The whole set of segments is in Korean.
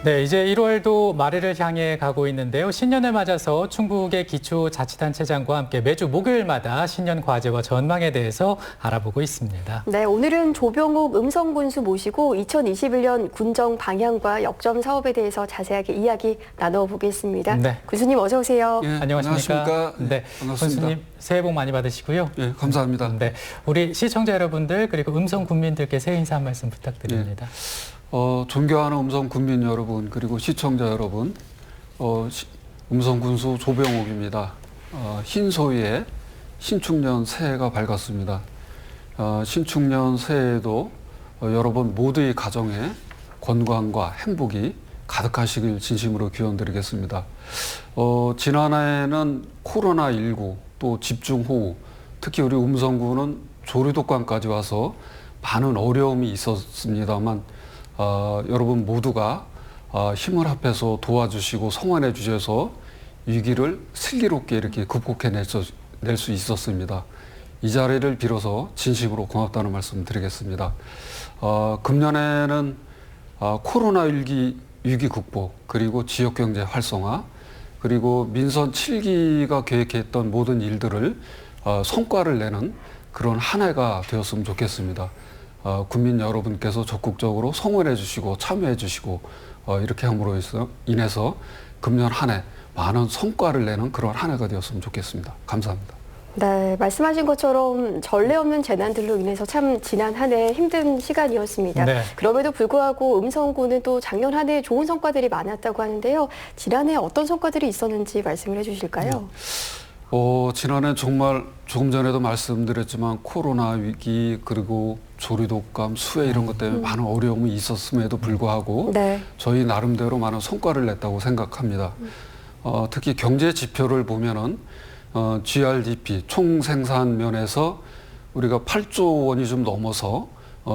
네, 이제 1월도 말일을 향해 가고 있는데요. 신년을 맞아서 충북의 기초자치단체장과 함께 매주 목요일마다 신년 과제와 전망에 대해서 알아보고 있습니다. 네, 오늘은 조병욱 음성군수 모시고 2021년 군정 방향과 역점 사업에 대해서 자세하게 이야기 나눠보겠습니다. 네. 군수님 어서 오세요. 예, 안녕하십니까? 네, 반갑습니다. 군수님 새해 복 많이 받으시고요. 예, 감사합니다. 네, 우리 시청자 여러분들 그리고 음성 국민들께 새해 인사 한 말씀 부탁드립니다. 존경하는 음성 군민 여러분 그리고 시청자 여러분, 음성 군수 조병욱입니다. 흰소위의 신축년 새해가 밝았습니다. 신축년 새해에도 여러분 모두의 가정에 건강과 행복이 가득하시길 진심으로 기원드리겠습니다. 지난해에는 코로나19 또 집중호우, 특히 우리 음성군은 조류독감까지 와서 많은 어려움이 있었습니다만 여러분 모두가 힘을 합해서 도와주시고 성원해 주셔서 위기를 슬기롭게 이렇게 극복해낼 수 있었습니다. 이 자리를 빌어서 진심으로 고맙다는 말씀 드리겠습니다. 금년에는 코로나 위기 극복, 그리고 지역경제 활성화, 그리고 민선 7기가 계획했던 모든 일들을 성과를 내는 그런 한 해가 되었으면 좋겠습니다. 국민 여러분께서 적극적으로 성원해 주시고 참여해 주시고 이렇게 함으로 인해서 금년 한 해 많은 성과를 내는 그런 한 해가 되었으면 좋겠습니다. 감사합니다. 네, 말씀하신 것처럼 전례 없는 재난들로 인해서 참 지난 한 해 힘든 시간이었습니다. 네. 그럼에도 불구하고 음성군은 또 작년 한 해 좋은 성과들이 많았다고 하는데요. 지난해 어떤 성과들이 있었는지 말씀을 해주실까요? 지난해 정말 조금 전에도 말씀드렸지만 코로나 위기 그리고 조류독감, 수해 이런 것 때문에 많은 어려움이 있었음에도 불구하고 네. 저희 나름대로 많은 성과를 냈다고 생각합니다. 특히 경제 지표를 보면은 GRDP 총 생산 면에서 우리가 8조 원이 좀 넘어서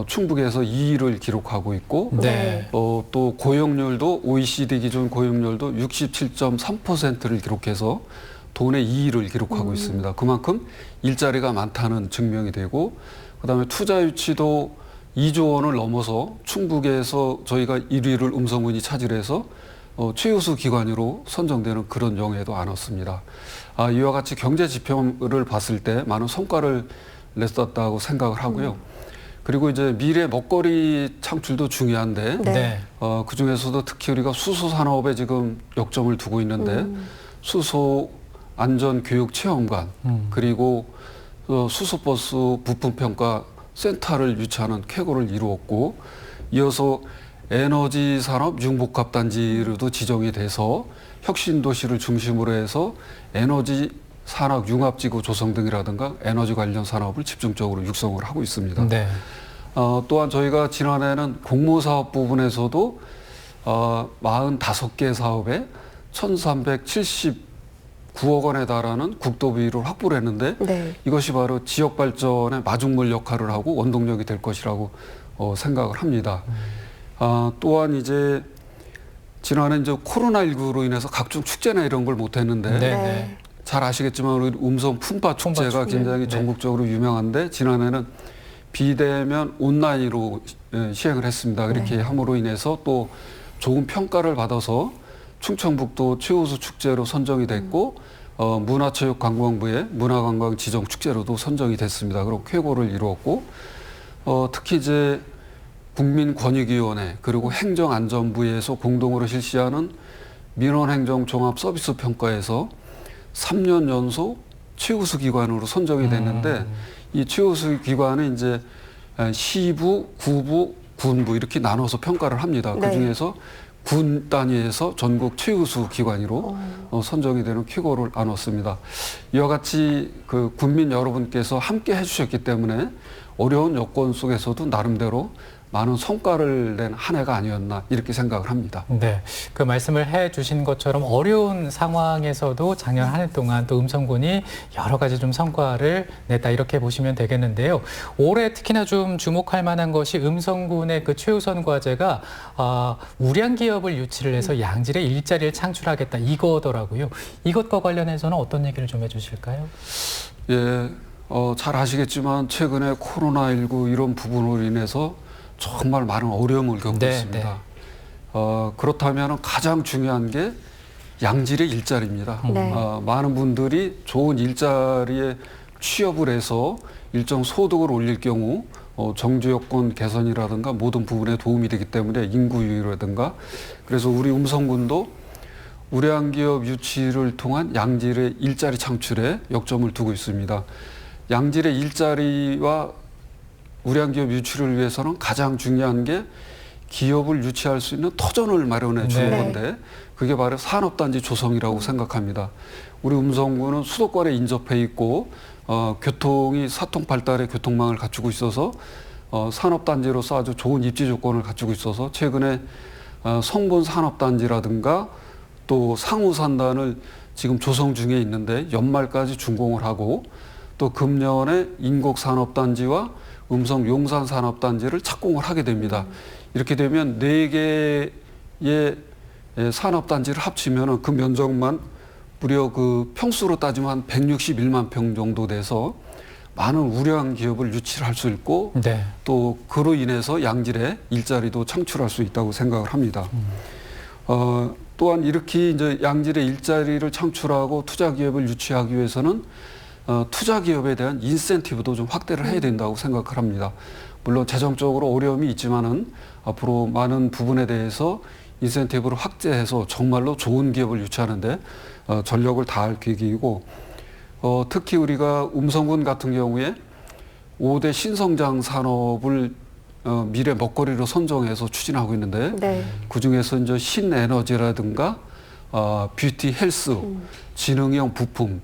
충북에서 2위를 기록하고 있고 네. 또 고용률도 OECD 기준 고용률도 67.3%를 기록해서 돈의 2위를 기록하고 있습니다. 그만큼 일자리가 많다는 증명이 되고 그다음에 투자 유치도 2조 원을 넘어서 충북에서 저희가 1위를 음성군이 차지해서 최우수 기관으로 선정되는 그런 영예도 안았습니다. 이와 같이 경제 지표를 봤을 때 많은 성과를 냈었다고 생각을 하고요. 그리고 이제 미래 먹거리 창출도 중요한데 네. 그 중에서도 특히 우리가 수소 산업에 지금 역점을 두고 있는데 수소 안전 교육 체험관 그리고 수소버스 부품 평가 센터를 유치하는 쾌거를 이루었고 이어서 에너지 산업 융복합 단지로도 지정이 돼서 혁신 도시를 중심으로 해서 에너지 산업 융합지구 조성 등이라든가 에너지 관련 산업을 집중적으로 육성을 하고 있습니다. 네. 또한 저희가 지난해는 공모사업 부분에서도 45개 사업에 1,379억 원에 달하는 국도비를 확보를 했는데 네. 이것이 바로 지역 발전의 마중물 역할을 하고 원동력이 될 것이라고 생각을 합니다. 또한 이제 지난해 이제 코로나19로 인해서 각종 축제나 이런 걸 못했는데 네. 잘 아시겠지만 우리 음성 품바 축제가 굉장히 네. 전국적으로 유명한데 지난해는 비대면 온라인으로 시행을 했습니다. 그렇게 함으로 인해서 또 좋은 평가를 받아서 충청북도 최우수 축제로 선정이 됐고 문화체육관광부의 문화관광 지정 축제로도 선정이 됐습니다. 그리고 쾌거를 이루었고 특히 이제 국민권익위원회 그리고 행정안전부에서 공동으로 실시하는 민원행정종합서비스평가에서 3년 연속 최우수 기관으로 선정이 됐는데 이 최우수 기관은 이제 시부, 구부, 군부 이렇게 나눠서 평가를 합니다. 네. 그중에서 군 단위에서 전국 최우수 기관으로 선정이 되는 쾌거를 안았습니다. 이와 같이 그 국민 여러분께서 함께 해주셨기 때문에 어려운 여건 속에서도 나름대로 많은 성과를 낸 한 해가 아니었나 이렇게 생각을 합니다. 네, 그 말씀을 해주신 것처럼 어려운 상황에서도 작년 한 해 동안 또 음성군이 여러 가지 좀 성과를 냈다 이렇게 보시면 되겠는데요. 올해 특히나 좀 주목할 만한 것이 음성군의 그 최우선 과제가 우량 기업을 유치를 해서 양질의 일자리를 창출하겠다 이거더라고요. 이것과 관련해서는 어떤 얘기를 좀 해주실까요? 예, 잘 아시겠지만 최근에 코로나19 이런 부분으로 인해서 정말 많은 어려움을 겪고 네, 있습니다. 그렇다면 가장 중요한 게 양질의 일자리입니다. 네. 많은 분들이 좋은 일자리에 취업을 해서 일정 소득을 올릴 경우 정주 여건 개선이라든가 모든 부분에 도움이 되기 때문에 인구 유입이라든가 그래서 우리 음성군도 우량 기업 유치를 통한 양질의 일자리 창출에 역점을 두고 있습니다. 양질의 일자리와 우량 기업 유치를 위해서는 가장 중요한 게 기업을 유치할 수 있는 터전을 마련해 주는 네. 건데 그게 바로 산업단지 조성이라고 생각합니다. 우리 음성군은 수도권에 인접해 있고 교통이 사통 발달의 교통망을 갖추고 있어서 산업단지로서 아주 좋은 입지 조건을 갖추고 있어서 최근에 성본 산업단지라든가 또 상우산단을 지금 조성 중에 있는데 연말까지 준공을 하고 또 금년에 인곡산업단지와 음성 용산산업단지를 착공을 하게 됩니다. 이렇게 되면 4개의 산업단지를 합치면 그 면적만 무려 그 평수로 따지면 한 161만 평 정도 돼서 많은 우량 기업을 유치할 수 있고 네. 또 그로 인해서 양질의 일자리도 창출할 수 있다고 생각을 합니다. 또한 이렇게 이제 양질의 일자리를 창출하고 투자 기업을 유치하기 위해서는 투자 기업에 대한 인센티브도 좀 확대를 해야 된다고 생각을 합니다. 물론 재정적으로 어려움이 있지만은 앞으로 많은 부분에 대해서 인센티브를 확대해서 정말로 좋은 기업을 유치하는데 전력을 다할 계획이고 특히 우리가 음성군 같은 경우에 5대 신성장 산업을 미래 먹거리로 선정해서 추진하고 있는데 네. 그중에서 이제 신에너지라든가 뷰티 헬스, 지능형 부품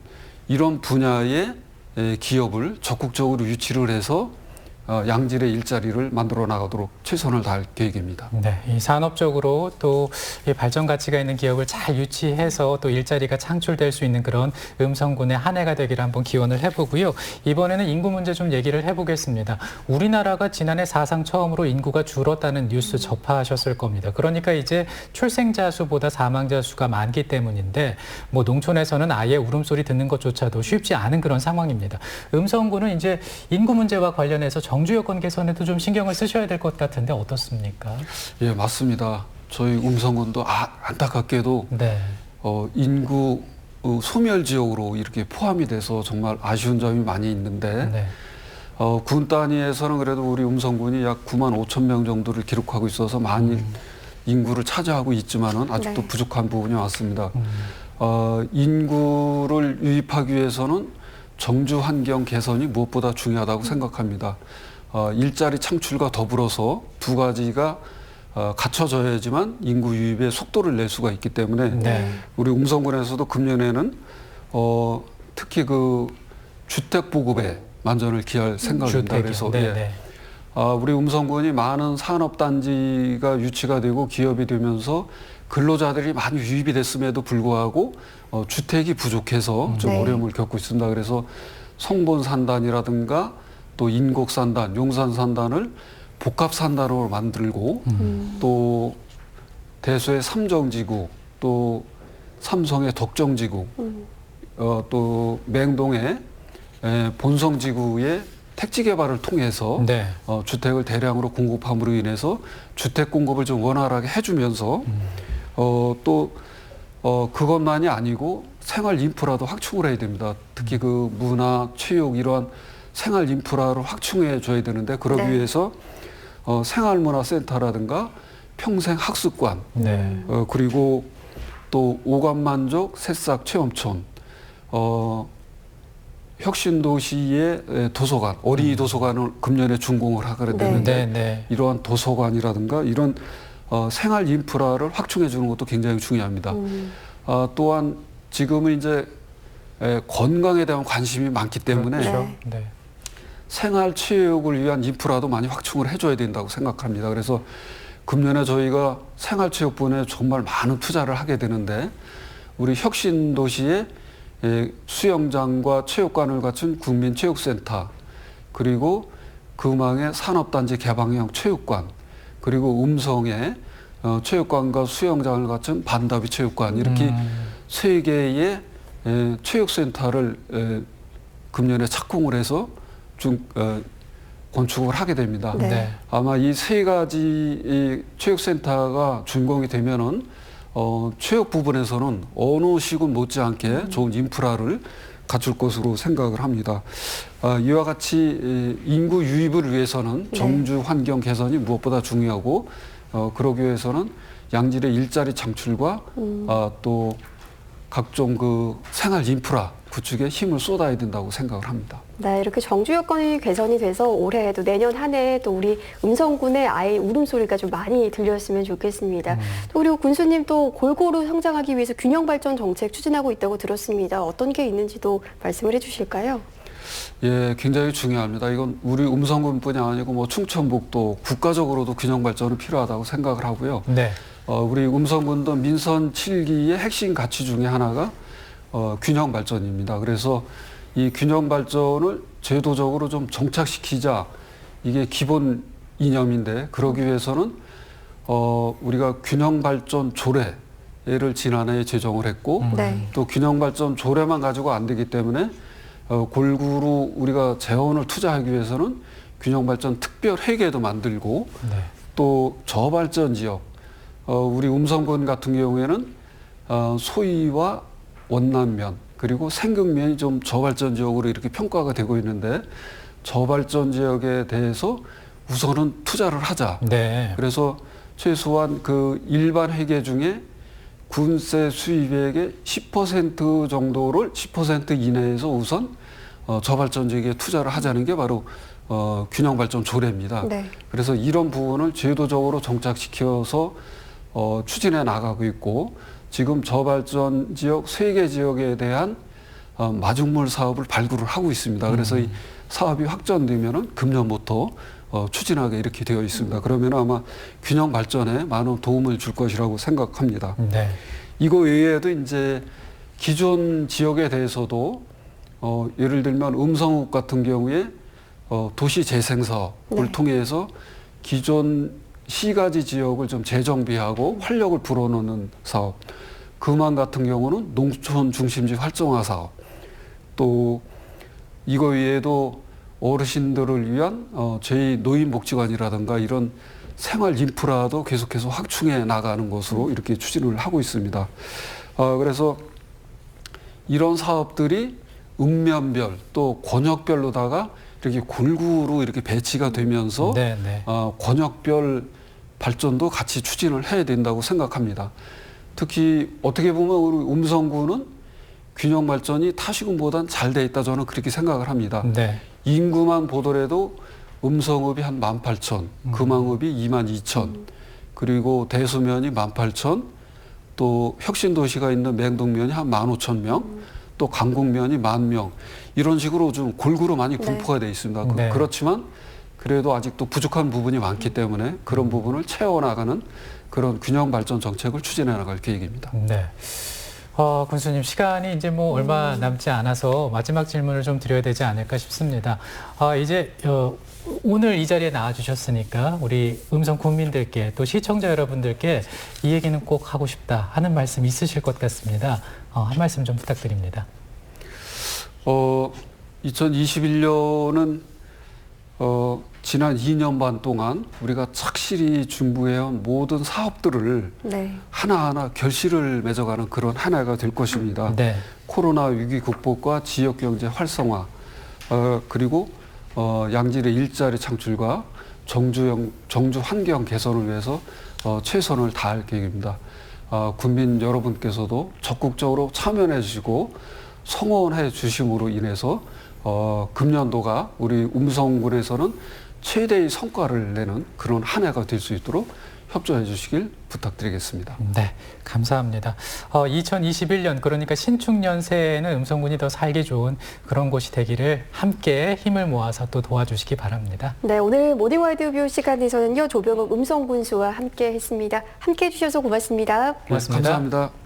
이런 분야의 기업을 적극적으로 유치를 해서 양질의 일자리를 만들어 나가도록 최선을 다할 계획입니다. 네, 이 산업적으로 또 이 발전 가치가 있는 기업을 잘 유치해서 또 일자리가 창출될 수 있는 그런 음성군의 한 해가 되기를 한번 기원을 해보고요. 이번에는 인구 문제 좀 얘기를 해보겠습니다. 우리나라가 지난해 사상 처음으로 인구가 줄었다는 뉴스 접하셨을 겁니다. 그러니까 이제 출생자 수보다 사망자 수가 많기 때문인데 뭐 농촌에서는 아예 울음소리 듣는 것조차도 쉽지 않은 그런 상황입니다. 음성군은 이제 인구 문제와 관련해서 정주 여건 개선에도 좀 신경을 쓰셔야 될 것 같은데 어떻습니까? 예, 맞습니다. 저희 음성군도 안타깝게도 네. 인구 소멸 지역으로 이렇게 포함이 돼서 정말 아쉬운 점이 많이 있는데 네. 군 단위에서는 그래도 우리 음성군이 약 9만 5천 명 정도를 기록하고 있어서 많이 인구를 차지하고 있지만은 아직도 네. 부족한 부분이 많습니다. 인구를 유입하기 위해서는 정주 환경 개선이 무엇보다 중요하다고 생각합니다. 일자리 창출과 더불어서 두 가지가 갖춰져야지만 인구 유입의 속도를 낼 수가 있기 때문에 네. 우리 음성군에서도 금년에는 특히 그 주택 보급에 만전을 기할 생각입니다. 그래서 네, 예. 네. 우리 음성군이 많은 산업단지가 유치가 되고 기업이 되면서 근로자들이 많이 유입이 됐음에도 불구하고 주택이 부족해서 좀 네. 어려움을 겪고 있습니다. 그래서 성본산단이라든가 또 인곡산단, 용산산단을 복합산단으로 만들고 또 대소의 삼정지구, 또 삼성의 덕정지구, 또 맹동의 본성지구의 택지 개발을 통해서 네. 주택을 대량으로 공급함으로 인해서 주택 공급을 좀 원활하게 해주면서 또 그것만이 아니고 생활 인프라도 확충을 해야 됩니다. 특히 그 문화, 체육 이러한 생활 인프라를 확충해 줘야 되는데 그러기 네. 위해서 생활문화센터라든가 평생학습관 네. 그리고 또 오감만족 새싹 체험촌 혁신도시의 도서관, 어린이 도서관을 금년에 준공을 하게 네. 되는데 네, 네. 이러한 도서관이라든가 이런 생활 인프라를 확충해 주는 것도 굉장히 중요합니다. 또한 지금은 이제 건강에 대한 관심이 많기 때문에 그렇죠. 네. 네. 생활 체육을 위한 인프라도 많이 확충을 해줘야 된다고 생각합니다. 그래서 금년에 저희가 생활 체육분에 정말 많은 투자를 하게 되는데 우리 혁신도시에 수영장과 체육관을 갖춘 국민체육센터 그리고 금왕의 산업단지 개방형 체육관 그리고 음성에 체육관과 수영장을 갖춘 반다비 체육관 이렇게 세 개의 체육센터를 금년에 착공을 해서 건축을 하게 됩니다. 네. 아마 이 세 가지 이 체육센터가 준공이 되면은 체육 부분에서는 어느 시군 못지않게 좋은 인프라를 갖출 것으로 생각을 합니다. 이와 같이 인구 유입을 위해서는 네. 정주 환경 개선이 무엇보다 중요하고 그러기 위해서는 양질의 일자리 창출과 또 각종 그 생활 인프라 구축에 힘을 쏟아야 된다고 생각을 합니다. 네, 이렇게 정주 여건이 개선이 돼서 올해도 내년 한 해 또 우리 음성군의 아이 울음소리가 좀 많이 들렸으면 좋겠습니다. 또 그리고 군수님 또 골고루 성장하기 위해서 균형 발전 정책 추진하고 있다고 들었습니다. 어떤 게 있는지도 말씀을 해주실까요? 예, 굉장히 중요합니다. 이건 우리 음성군뿐이 아니고 뭐 충청북도 국가적으로도 균형 발전은 필요하다고 생각을 하고요. 네. 우리 음성군도 민선 7기의 핵심 가치 중에 하나가 균형 발전입니다. 그래서 이 균형 발전을 제도적으로 좀 정착시키자, 이게 기본 이념인데, 그러기 위해서는 우리가 균형 발전 조례를 지난해에 제정을 했고 네. 또 균형 발전 조례만 가지고 안 되기 때문에 골고루 우리가 재원을 투자하기 위해서는 균형 발전 특별 회계도 만들고 네. 또 저발전 지역, 우리 음성군 같은 경우에는 소위와 원남면 그리고 생극면이 좀 저발전 지역으로 이렇게 평가가 되고 있는데, 저발전 지역에 대해서 우선은 투자를 하자. 네. 그래서 최소한 그 일반 회계 중에 군세 수입액의 10% 정도를 10% 이내에서 우선 저발전 지역에 투자를 하자는 게 바로 균형 발전 조례입니다. 네. 그래서 이런 부분을 제도적으로 정착시켜서 추진해 나가고 있고, 지금 저발전 지역 3개 지역에 대한 마중물 사업을 발굴을 하고 있습니다. 그래서 이 사업이 확전되면은 금년부터 추진하게 이렇게 되어 있습니다. 그러면 아마 균형 발전에 많은 도움을 줄 것이라고 생각합니다. 네. 이거 외에도 이제 기존 지역에 대해서도 예를 들면 음성읍 같은 경우에 도시 재생 사업을 네. 통해서 기존 시가지 지역을 좀 재정비하고 활력을 불어넣는 사업, 금암 같은 경우는 농촌 중심지 활성화 사업, 또 이거 외에도 어르신들을 위한 제2노인복지관이라든가 이런 생활 인프라도 계속해서 확충해 나가는 것으로 이렇게 추진을 하고 있습니다. 그래서 이런 사업들이 읍면별 또 권역별로다가 이렇게 골고루 이렇게 배치가 되면서 네. 네. 권역별 발전도 같이 추진을 해야 된다고 생각합니다. 특히 어떻게 보면 우리 음성군은 균형 발전이 타시군보단 잘 돼 있다, 저는 그렇게 생각을 합니다. 네. 인구만 보더라도 음성읍이 한 18,000, 금암읍이 22,000, 그리고 대수면이 18,000, 또 혁신도시가 있는 맹동면이 한 15,000명, 또 강북면이 10,000명, 이런 식으로 좀 골고루 많이 분포가 돼 있습니다. 네. 그렇지만 그래도 아직도 부족한 부분이 많기 때문에 그런 부분을 채워나가는 그런 균형 발전 정책을 추진해 나갈 계획입니다. 네. 군수님, 시간이 이제 뭐 얼마 남지 않아서 마지막 질문을 좀 드려야 되지 않을까 싶습니다. 이제 오늘 이 자리에 나와주셨으니까 우리 음성 국민들께 또 시청자 여러분들께 이 얘기는 꼭 하고 싶다 하는 말씀 있으실 것 같습니다. 한 말씀 좀 부탁드립니다. 2021년은 지난 2년 반 동안 우리가 착실히 준비해온 모든 사업들을 네. 하나하나 결실을 맺어가는 그런 한 해가 될 것입니다. 네. 코로나 위기 극복과 지역경제 활성화, 그리고 양질의 일자리 창출과 정주 환경 개선을 위해서 최선을 다할 계획입니다. 국민 여러분께서도 적극적으로 참여해 주시고 성원해 주심으로 인해서 금년도가 우리 음성군에서는 최대의 성과를 내는 그런 한 해가 될 수 있도록 협조해 주시길 부탁드리겠습니다. 네, 감사합니다. 2021년, 그러니까 신축년 새해에는 음성군이 더 살기 좋은 그런 곳이 되기를 함께 힘을 모아서 또 도와주시기 바랍니다. 네, 오늘 모닝와이드 뷰 시간에서는요, 조병욱 음성군수와 함께 했습니다. 함께 해주셔서 고맙습니다. 고맙습니다. 감사합니다.